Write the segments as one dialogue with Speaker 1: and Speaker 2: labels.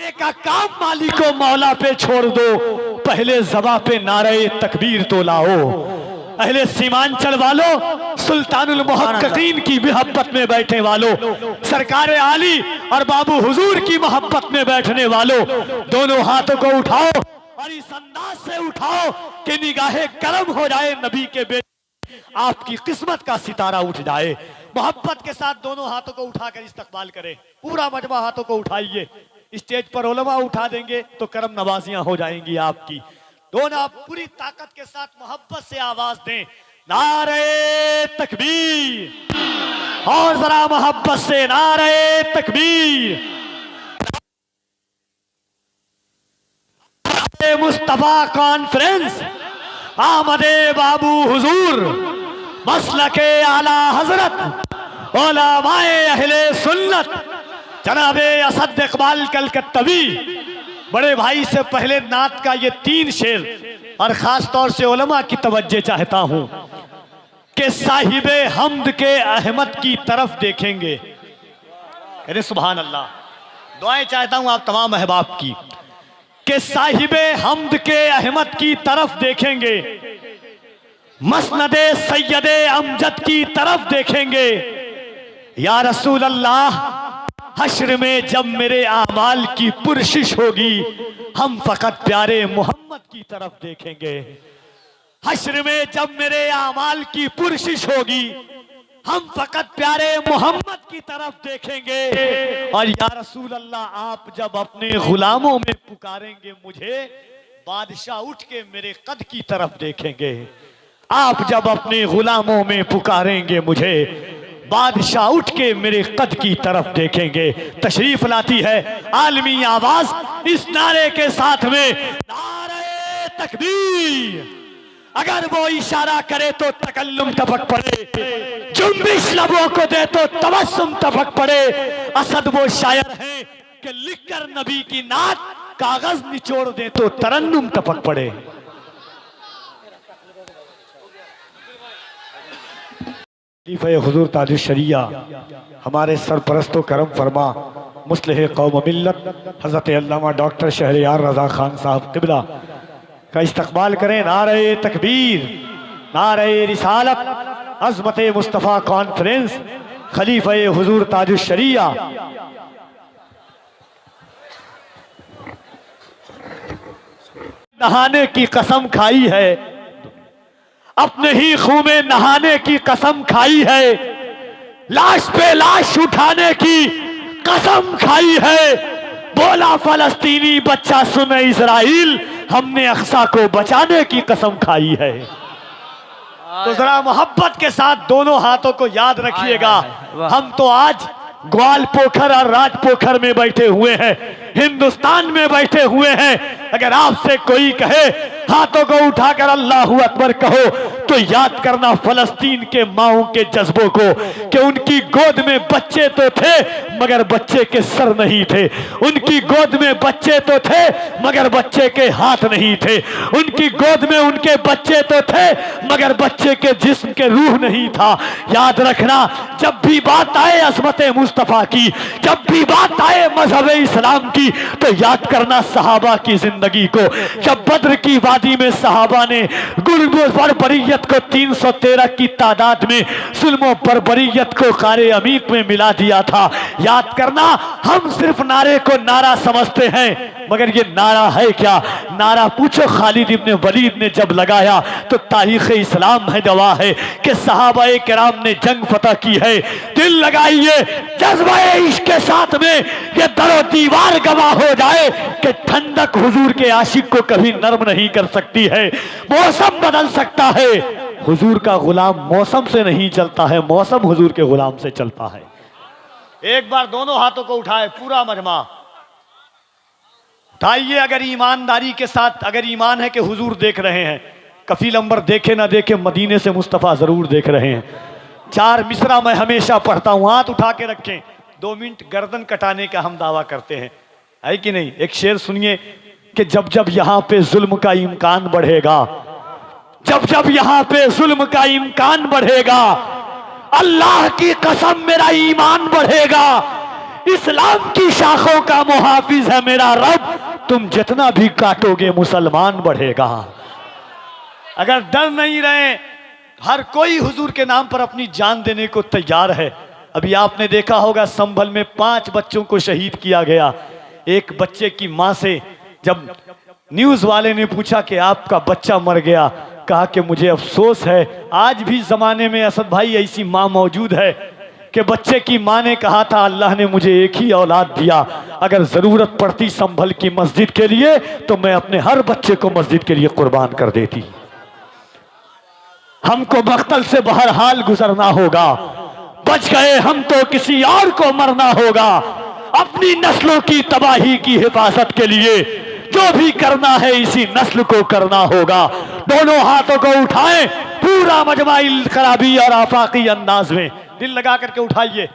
Speaker 1: आगे का काम मालिको मौला पे छोड़ दो, पहले ज़बा पे नारे तकबीर तो लाओ। अहले सीमांचल वालों, सुल्तानुल मुहक्किकीन की मोहब्बत में बैठे वालों, सरकार आली और बाबू हुजूर की मोहब्बत में बैठने वालों, दोनों हाथों को उठाओ और इस अंदाज से उठाओ कि निगाहे करम हो जाए नबी के बेटे, आपकी किस्मत का सितारा उठ जाए। मोहब्बत के साथ दोनों हाथों को उठाकर इस्तकबाल करें। पूरा मजमा हाथों को उठाइए। स्टेज पर उलमा उठा देंगे तो करम नवाजियां हो जाएंगी आपकी। दोनों आप पूरी ताकत के साथ मोहब्बत से आवाज दें, नारे तकबीर, और जरा मोहब्बत से नारे तकबीर। मुस्तफा कॉन्फ्रेंस, आमदे बाबू हुजूर, मसलके आला हजरत उलमाए अहले सुन्नत जनाबे असद इकबाल कलकत्तवी। बड़े भाई से पहले नात का ये 3 शेर और खास तौर से उलमा की तवज्जो चाहता हूं कि साहिबे हमद के अहमद की तरफ देखेंगे। अरे सुभान अल्लाह। दुआएं चाहता हूं आप तमाम अहबाब की कि साहिबे हमद के अहमद की तरफ देखेंगे, मसनदे सैयदे अमजद की तरफ देखेंगे। या रसूल अल्लाह, हश्र में जब मेरे आमाल की पुरशिश होगी, हम फकत प्यारे मोहम्मद की तरफ देखेंगे। हश्र में जब मेरे आमाल की पुरशिश होगी, हम फकत प्यारे मोहम्मद की तरफ देखेंगे। और या रसूल अल्लाह, आप जब अपने गुलामों में पुकारेंगे मुझे, बादशाह उठ के मेरे कद की तरफ देखेंगे। आप जब अपने गुलामों में पुकारेंगे मुझे, बादशाह उठ के मेरे कद की तरफ देखेंगे। तशरीफ लाती है आलमी आवाज इस नारे के साथ में, नारे तकबीर। अगर वो इशारा करे तो तकल्लुम टपक पड़े, जुम्बिश लबों को दे तो तबस्सुम टपक पड़े। असद वो शायर हैं कि लिखकर नबी की नात कागज निचोड़ दे तो तरन्नुम टपक पड़े। हुजूर ताजुल शरिया हमारे सरपरस्तो करम फरमा मुस्लिह कौम मिल्लत हज़रत अल्लामा डॉक्टर शहरयार रज़ा खान साहब क़िबला का इस्तकबाल करें। नारे तकबीर, नारे रिसालत, अज़मत मुस्तफ़ा कॉन्फ्रेंस, खलीफा हुजूर ताजुल शरिया। नहाने की कसम खाई है, अपने ही खून में नहाने की कसम खाई है, लाश पे लाश उठाने की कसम खाई है। बोला फलस्तीनी बच्चा सुने इजराइल, हमने अक्सा को बचाने की कसम खाई है। तो जरा मोहब्बत के साथ दोनों हाथों को याद रखिएगा। हम तो आज ग्वाल पोखर और राज पोखर में बैठे हुए हैं, हिंदुस्तान में बैठे हुए हैं। अगर आपसे कोई कहे हाथों को उठाकर अल्लाहू अकबर कहो, तो याद करना फलस्तीन के माओं के जज्बों को कि उनकी गोद में बच्चे तो थे मगर बच्चे के सर नहीं थे, उनकी गोद में बच्चे तो थे मगर बच्चे के हाथ नहीं थे, उनकी गोद में उनके बच्चे तो थे मगर बच्चे के जिस्म के रूह नहीं था। याद रखना, जब भी बात आए अज़मत मुस्तफ़ा की, जब भी बात आए मजहब इस्लाम की, तो याद करना सहाबा की जिंदगी को। जब बद्र की वादी में सहाबा ने गुल्म बरबरियत को 313 की तादाद में जुल्म बरबरियत को कारे अमीक में मिला दिया था। याद करना, हम सिर्फ नारे को नारा समझते हैं मगर ये नारा है क्या? नारा पूछो खालिद इब्ने वलीद ने जब लगाया तो तारीख़ इस्लाम है गवाह है कि सहाबाए किराम ने जंग फतह की है। दिल लगाइए जज्बाए इश्क के साथ में, ये दरो दीवार गवाह हो जाए कि ठंडक हुजूर के आशिक को कभी नर्म नहीं कर सकती है। मौसम बदल सकता है, हुजूर का गुलाम मौसम से नहीं चलता है, मौसम हुजूर के गुलाम से चलता है। एक बार दोनों हाथों को उठाए, पूरा मजमा उठाइए। अगर ईमानदारी के साथ, अगर ईमान है कि हुजूर देख रहे हैं, कफील अंबर देखे ना देखे मदीने से मुस्तफ़ा जरूर देख रहे हैं। 4 मिसरा मैं हमेशा पढ़ता हूं, हाथ उठा के रखें। 2 मिनट गर्दन कटाने का हम दावा करते हैं, है कि नहीं? एक शेर सुनिए कि जब जब यहां पे जुल्म का इम्कान बढ़ेगा, जब जब यहां पे जुल्म का इम्कान बढ़ेगा, अल्लाह की कसम मेरा ईमान बढ़ेगा। इस्लाम की शाखों का मुहाफिज है मेरा रब। तुम जितना भी काटोगे मुसलमान बढ़ेगा। अगर डर नहीं रहे, हर कोई हुजूर के नाम पर अपनी जान देने को तैयार है। अभी आपने देखा होगा संभल में 5 बच्चों को शहीद किया गया। एक बच्चे की मां से जब न्यूज वाले ने पूछा कि आपका बच्चा मर गया, कहा कि मुझे अफसोस है। आज भी जमाने में असद भाई ऐसी मां मौजूद है कि बच्चे की मां ने कहा था अल्लाह ने मुझे एक ही औलाद दिया, अगर जरूरत पड़ती संभल की मस्जिद के लिए तो मैं अपने हर बच्चे को मस्जिद के लिए कुर्बान कर देती। हमको मख्तल से बहरहाल गुजरना होगा, बच गए हम तो किसी और को मरना होगा। अपनी नस्लों की तबाही की हिफाजत के लिए जो भी करना है इसी नस्ल को करना होगा। दोनों हाथों को उठाएं पूरा मजमाइल खराबी और आफाकी अंदाज में, दिल लगा करके उठाइए।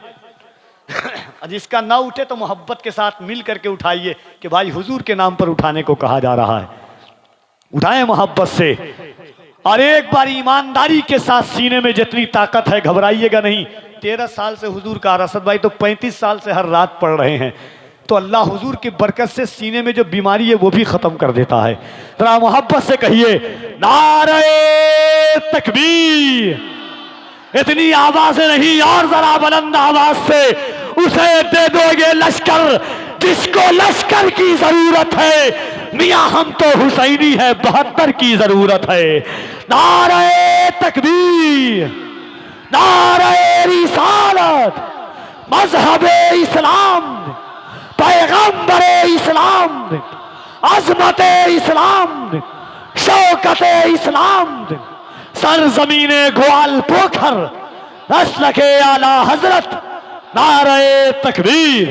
Speaker 1: जिसका ना उठे तो मोहब्बत के साथ मिल करके उठाइए कि भाई हुजूर के नाम पर उठाने को कहा जा रहा है। उठाएं मोहब्बत से और एक बार ईमानदारी के साथ, सीने में जितनी ताकत है घबराइएगा नहीं। 13 साल से हुजूर का रसद भाई तो 35 साल से हर रात पढ़ रहे हैं, तो अल्लाह हुजूर की बरकत से सीने में जो बीमारी है वो भी खत्म कर देता है। जरा मोहब्बत से कहिए नारे तकबीर। इतनी आवाजें नहीं और जरा बुलंद आवाज से उसे दे दोगे लश्कर जिसको लश्कर की जरूरत है। मियां हम तो हुसैनी है 72 की जरूरत है। नारे तकबीर, नारे रिसालत, मजहबे इस्लाम, पैगंबरे इस्लाम, अजमते इस्लाम, शौकते इस्लाम, सरजमीने ग्वाल पोखर, नस्ल के आला हजरत। नारे तकबीर,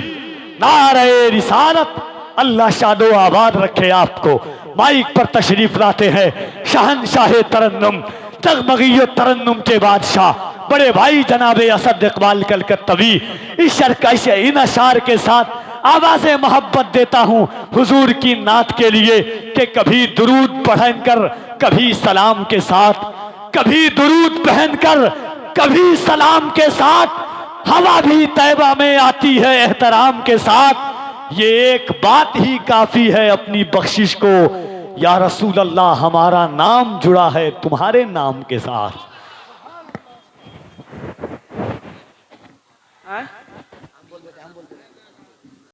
Speaker 1: नारे रिसालत। अल्लाह शादो आबाद रखे आपको। माइक पर तशरीफ लाते हैं शहनशाह तरन्नुम, तगमगी तरन्नुम के बादशाह बड़े भाई जनाबे असद इकबाल कलकत्तवी। इस इन अशार के साथ आवाज़ मोहब्बत देता हूँ हुजूर की नात के लिए कि कभी दुरूद पढ़कर कभी सलाम के साथ, कभी दुरूद पहनकर कभी सलाम के साथ, हवा भी तैबा में आती है एहतराम के साथ। ये एक बात ही काफी है अपनी बख्शिश को, या रसूल अल्लाह हमारा नाम जुड़ा है तुम्हारे नाम के साथ।